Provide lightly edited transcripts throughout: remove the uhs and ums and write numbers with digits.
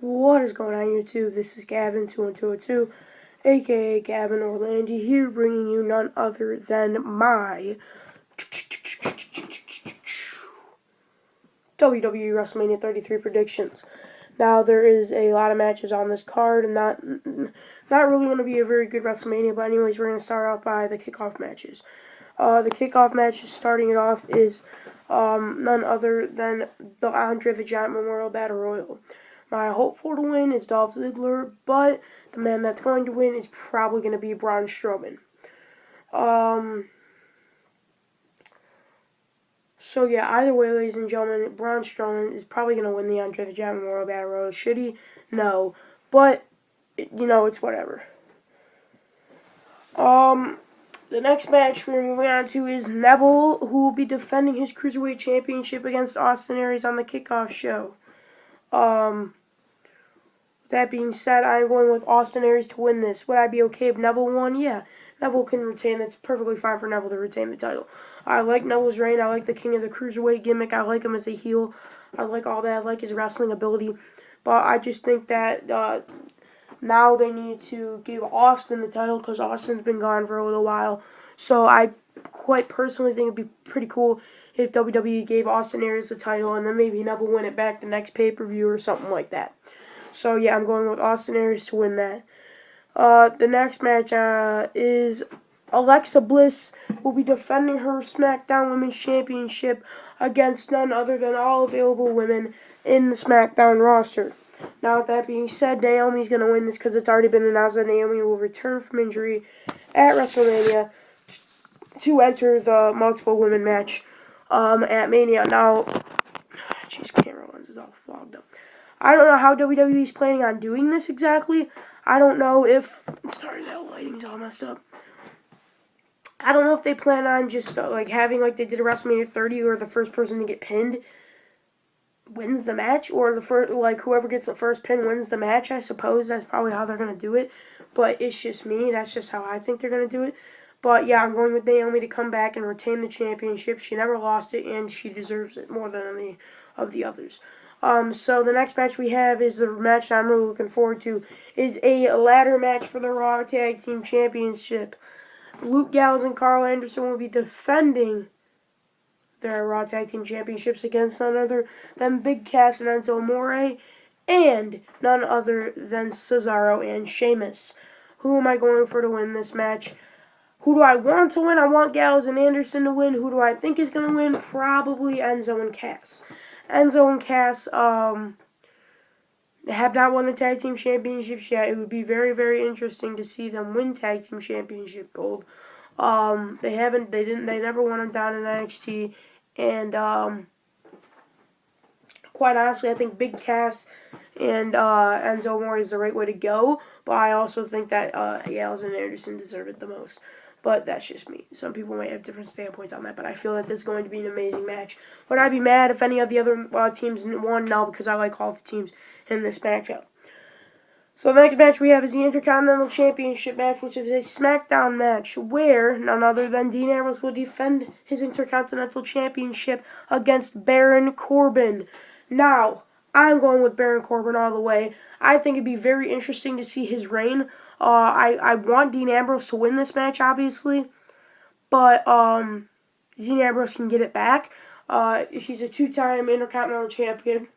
What is going on, YouTube? This is Gavin21202, aka Gavin Orlandi, here bringing you none other than my WWE Wrestlemania 33 predictions. Now, there is a lot of matches on this card, and not really going to be a very good WrestleMania, but anyways, we're going to start off by the kickoff matches. The kickoff matches starting it off is none other than the Andre the Giant Memorial Battle Royal. My hopeful to win is Dolph Ziggler, but the man that's going to win is probably going to be Braun Strowman. So yeah, either way, ladies and gentlemen, Braun Strowman is probably going to win the Andre the Giant Memorial Battle Royal. Should he? No. But, it's whatever. The next match we're moving on to is Neville, who will be defending his Cruiserweight Championship against Austin Aries on the kickoff show. That being said, I'm going with Austin Aries to win this. Would I be okay if Neville won? Yeah. Neville can retain. That's perfectly fine for Neville to retain the title. I like Neville's reign. I like the King of the Cruiserweight gimmick. I like him as a heel. I like all that. I like his wrestling ability. But I just think that now they need to give Austin the title because Austin's been gone for a little while. So I quite personally think it'd be pretty cool if WWE gave Austin Aries the title and then maybe Neville win it back the next pay-per-view or something like that. So yeah, I'm going with Austin Aries to win that. The next match is Alexa Bliss will be defending her SmackDown Women's Championship against none other than all available women in the SmackDown roster. Now, with that being said, Naomi's going to win this because it's already been announced that Naomi will return from injury at WrestleMania to enter the multiple women match at Mania. Now, jeez, camera lens is all fogged up. I don't know how WWE is planning on doing this exactly. I don't know if... Sorry, that lighting's all messed up. I don't know if they plan on just having like they did at WrestleMania 30 or the first person to get pinned wins the match, or the first, whoever gets the first pin wins the match. I suppose that's probably how they're going to do it. But it's just me. That's just how I think they're going to do it. But yeah, I'm going with Naomi to come back and retain the championship. She never lost it, and she deserves it more than any of the others. So the next match we have is the match I'm really looking forward to, is a ladder match for the Raw Tag Team Championship. Luke Gallows and Carl Anderson will be defending their Raw Tag Team Championships against none other than Big Cass and Enzo Amore, and none other than Cesaro and Sheamus. Who am I going for to win this match? Who do I want to win? I want Gallows and Anderson to win. Who do I think is going to win? Probably Enzo and Cass. Enzo and Cass have not won the Tag Team Championships yet. It would be very, very interesting to see them win Tag Team Championship gold. They never won them down in NXT, and quite honestly, I think Big Cass and Enzo Amore is the right way to go, but I also think that Gallows and Anderson deserve it the most. But that's just me. Some people might have different standpoints on that, but I feel that this is going to be an amazing match. Would I be mad if any of the other teams won? No, because I like all the teams in this matchup. So the next match we have is the Intercontinental Championship match, which is a SmackDown match where none other than Dean Ambrose will defend his Intercontinental Championship against Baron Corbin. Now, I'm going with Baron Corbin all the way. I think it'd be very interesting to see his reign. I want Dean Ambrose to win this match, obviously, but Dean Ambrose can get it back. He's a two-time Intercontinental Champion.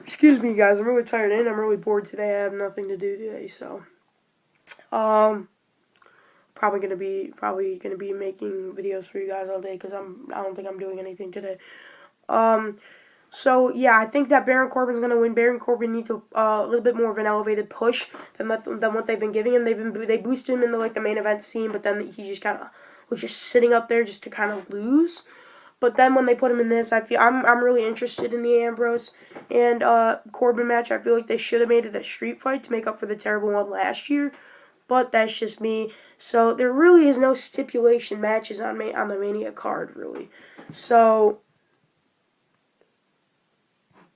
Excuse me, guys. I'm really tired and I'm really bored today. I have nothing to do today, so probably gonna be making videos for you guys all day because I don't think I'm doing anything today. So yeah, I think that Baron Corbin's gonna win. Baron Corbin needs a little bit more of an elevated push than what they've been giving him. They boosted him into the main event scene, but then he just kind of was just sitting up there just to kind of lose. But then when they put him in this, I'm really interested in the Ambrose and Corbin match. I feel like they should have made it a street fight to make up for the terrible one last year. But that's just me. So there really is no stipulation matches on the Mania card, really. So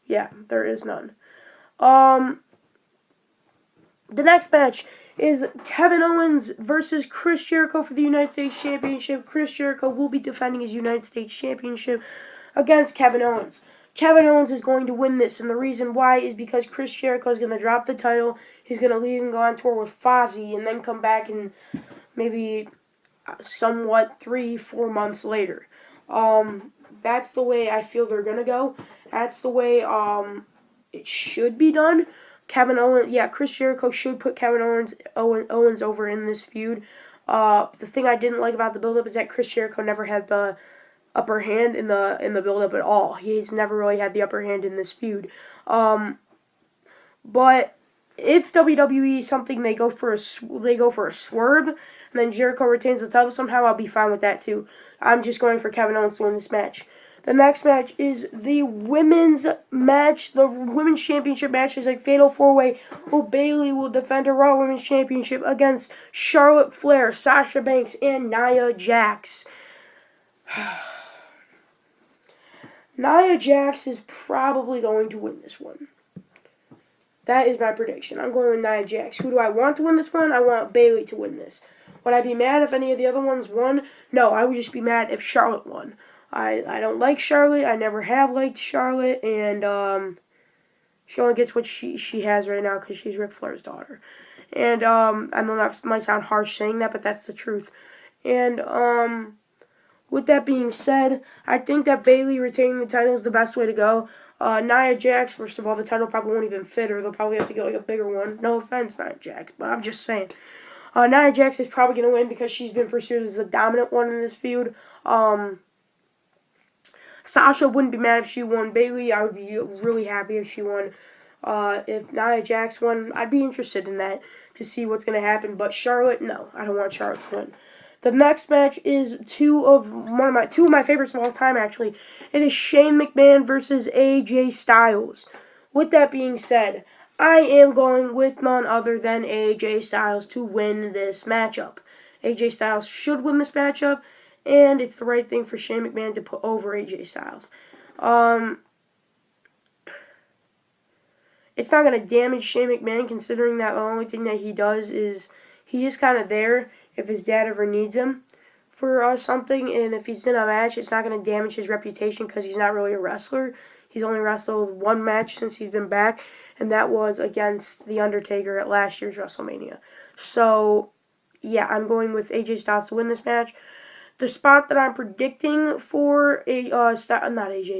yeah, there is none. The next match is Kevin Owens versus Chris Jericho for the United States Championship. Chris Jericho will be defending his United States Championship against Kevin Owens. Kevin Owens is going to win this, and the reason why is because Chris Jericho is going to drop the title. He's going to leave and go on tour with Fozzy, and then come back and maybe somewhat 3-4 months later. That's the way I feel they're going to go. That's the way it should be done. Chris Jericho should put Kevin Owens over in this feud. The thing I didn't like about the build-up is that Chris Jericho never had the upper hand in the build-up at all. He's never really had the upper hand in this feud. But if WWE something they go for a swerve, and then Jericho retains the title somehow, I'll be fine with that too. I'm just going for Kevin Owens to win this match. The next match is the women's match, the women's championship match. Is a fatal four-way. Bayley will defend her Raw Women's Championship against Charlotte Flair, Sasha Banks, and Nia Jax. Nia Jax is probably going to win this one. That is my prediction. I'm going with Nia Jax. Who do I want to win this one? I want Bayley to win this. Would I be mad if any of the other ones won? No, I would just be mad if Charlotte won. I don't like Charlotte. I never have liked Charlotte, and she only gets what she has right now because she's Ric Flair's daughter. And I know that might sound harsh saying that, but that's the truth. And with that being said, I think that Bayley retaining the title is the best way to go. Nia Jax, first of all, the title probably won't even fit her. They'll probably have to get like a bigger one. No offense, Nia Jax, but I'm just saying. Nia Jax is probably going to win because she's been pursued as the dominant one in this feud. Sasha wouldn't be mad if she won. Bayley, I would be really happy if she won. If Nia Jax won, I'd be interested in that to see what's going to happen. But Charlotte, no, I don't want Charlotte to win. The next match is two of my favorites of all time, actually. It is Shane McMahon versus AJ Styles. With that being said, I am going with none other than AJ Styles to win this matchup. AJ Styles should win this matchup, and it's the right thing for Shane McMahon to put over AJ Styles. It's not going to damage Shane McMahon, considering that the only thing that he does is he's just kind of there if his dad ever needs him for something, and if he's in a match, it's not going to damage his reputation because he's not really a wrestler. He's only wrestled one match since he's been back, and that was against The Undertaker at last year's Wrestlemania. So, yeah, I'm going with AJ Styles to win this match. The spot that I'm predicting for Shane McMahon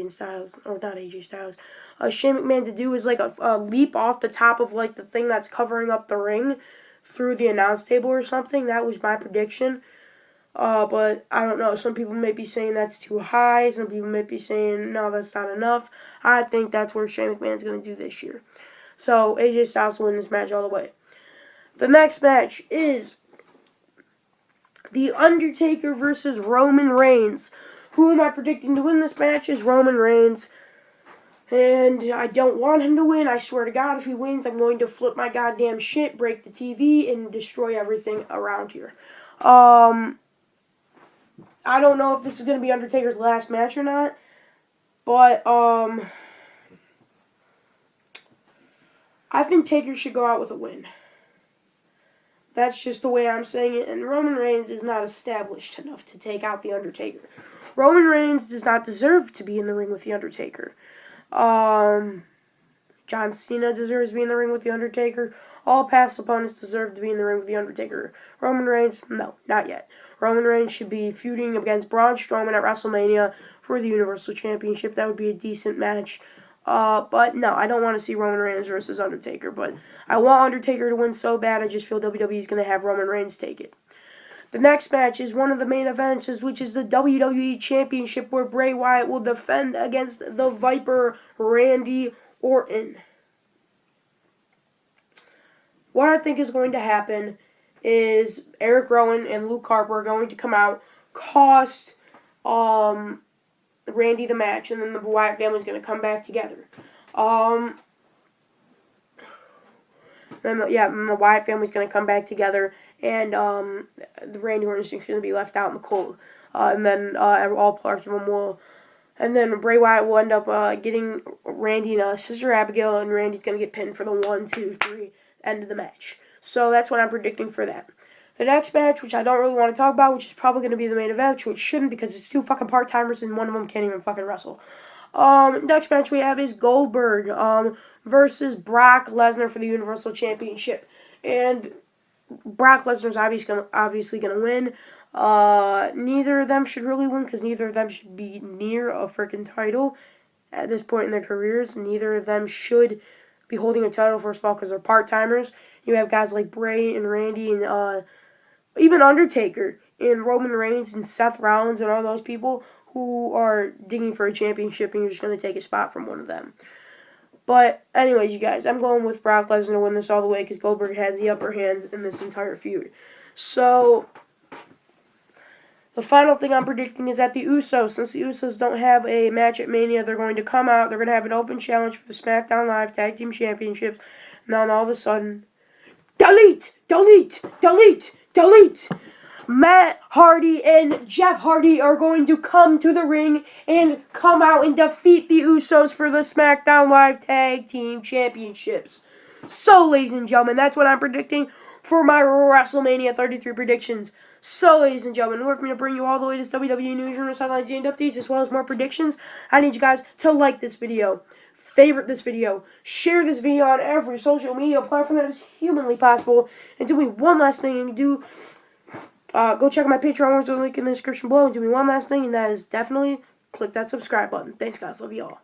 to do is like a leap off the top of like the thing that's covering up the ring through the announce table or something. That was my prediction. But I don't know. Some people may be saying that's too high. Some people may be saying, no, that's not enough. I think that's where Shane McMahon's going to do this year. So, AJ Styles will win this match all the way. The next match is The Undertaker versus Roman Reigns. Who am I predicting to win this match is Roman Reigns. And I don't want him to win. I swear to God, if he wins, I'm going to flip my goddamn shit, break the TV, and destroy everything around here. I don't know if this is going to be Undertaker's last match or not, but I think Taker should go out with a win. That's just the way I'm saying it, and Roman Reigns is not established enough to take out The Undertaker. Roman Reigns does not deserve to be in the ring with The Undertaker. John Cena deserves to be in the ring with The Undertaker. All past opponents deserve to be in the ring with The Undertaker. Roman Reigns, no, not yet. Roman Reigns should be feuding against Braun Strowman at WrestleMania for the Universal Championship. That would be a decent match. But no, I don't want to see Roman Reigns versus Undertaker. But I want Undertaker to win so bad, I just feel WWE is going to have Roman Reigns take it. The next match is one of the main events, which is the WWE Championship, where Bray Wyatt will defend against the Viper, Randy Orton. What I think is going to happen is Eric Rowan and Luke Harper are going to come out, cost Randy the match, and then the Wyatt family is going to come back together. And the Wyatt family's going to come back together, and the Randy Orton is going to be left out in the cold. And then all parts of them will... And then Bray Wyatt will end up getting Randy and Sister Abigail, and Randy's going to get pinned for the 1, 2, 3 end of the match. So that's what I'm predicting for that. The next match, which I don't really want to talk about, which is probably going to be the main event, which shouldn't because it's two fucking part-timers and one of them can't even fucking wrestle. Next match we have is Goldberg versus Brock Lesnar for the Universal Championship. And Brock Lesnar's obviously gonna win. Neither of them should really win because neither of them should be near a freaking title at this point in their careers. Neither of them should be holding a title, first of all, because they're part-timers. You have guys like Bray and Randy and even Undertaker and Roman Reigns and Seth Rollins and all those people who are digging for a championship, and you're just going to take a spot from one of them. But anyways, you guys, I'm going with Brock Lesnar to win this all the way because Goldberg has the upper hand in this entire feud. So the final thing I'm predicting is that the Usos, since the Usos don't have a match at Mania, they're going to come out. They're going to have an open challenge for the SmackDown Live Tag Team Championships. And then all of a sudden, delete! Matt Hardy and Jeff Hardy are going to come to the ring and come out and defeat the Usos for the SmackDown Live Tag Team Championships. So, ladies and gentlemen, that's what I'm predicting for my WrestleMania 33 predictions. So, ladies and gentlemen, in order for me to bring you all the latest WWE news, rumors, headlines, and updates, as well as more predictions, I need you guys to like this video, favorite this video, share this video on every social media platform that is humanly possible, and do me one last thing, and go check out my Patreon, there's a link in the description below, and do me one last thing, and that is definitely click that subscribe button. Thanks, guys. Love you all.